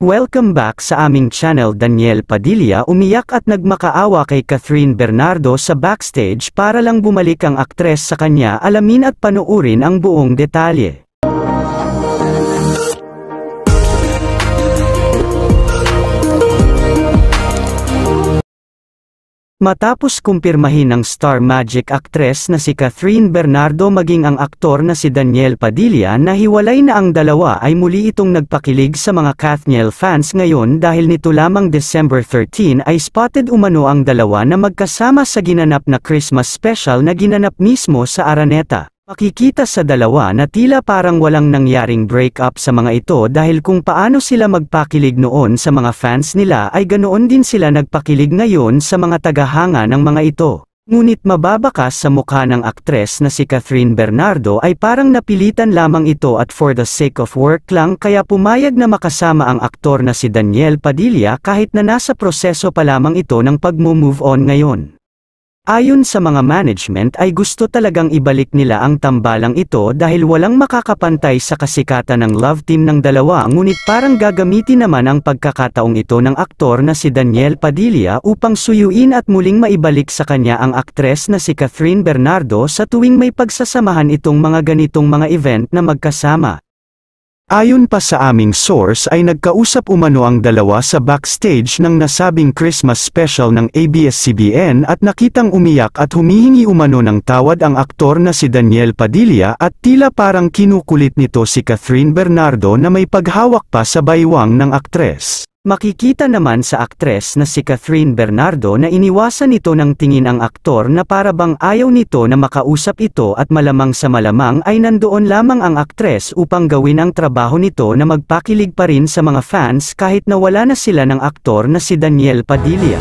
Welcome back sa aming channel. Daniel Padilla umiyak at nagmakaawa kay Catherine Bernardo sa backstage para lang bumalik ang aktres sa kanya. Alamin at panuurin ang buong detalye. Matapos kumpirmahin ng Star Magic actress na si Catherine Bernardo maging ang aktor na si Daniel Padilla na hiwalay na ang dalawa, ay muli itong nagpakilig sa mga Kathniel fans ngayon dahil nito lamang December 13 ay spotted umano ang dalawa na magkasama sa ginanap na Christmas special na ginanap mismo sa Araneta. Makikita sa dalawa na tila parang walang nangyaring breakup sa mga ito dahil kung paano sila magpakilig noon sa mga fans nila ay ganoon din sila nagpakilig ngayon sa mga tagahanga ng mga ito. Ngunit mababakas sa mukha ng aktres na si Catherine Bernardo ay parang napilitan lamang ito at for the sake of work lang kaya pumayag na makasama ang aktor na si Daniel Padilla kahit na nasa proseso pa lamang ito ng pag-move on ngayon. Ayon sa mga management ay gusto talagang ibalik nila ang tambalang ito dahil walang makakapantay sa kasikatan ng love team ng dalawa, ngunit parang gagamitin naman ang pagkakataong ito ng aktor na si Daniel Padilla upang suyuin at muling maibalik sa kanya ang aktres na si Catherine Bernardo sa tuwing may pagsasamahan itong mga ganitong mga event na magkasama. Ayon pa sa aming source ay nagkausap umano ang dalawa sa backstage ng nasabing Christmas special ng ABS-CBN at nakitang umiyak at humihingi umano ng tawad ang aktor na si Daniel Padilla at tila parang kinukulit nito si Catherine Bernardo na may paghawak pa sa baywang ng aktres. Makikita naman sa aktres na si Catherine Bernardo na iniwasan ito ng tingin ang aktor na para bang ayaw nito na makausap ito at malamang sa malamang ay nandoon lamang ang aktres upang gawin ang trabaho nito na magpakilig pa rin sa mga fans kahit na wala na sila ng aktor na si Daniel Padilla.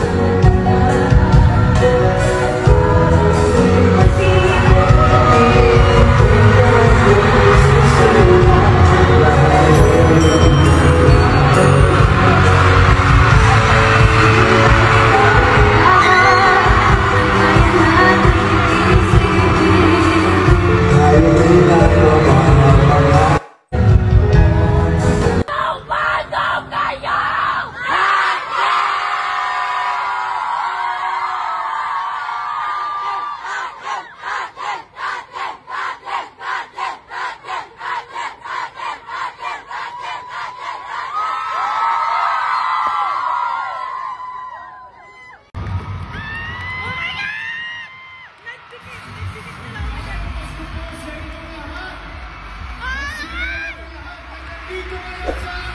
Dito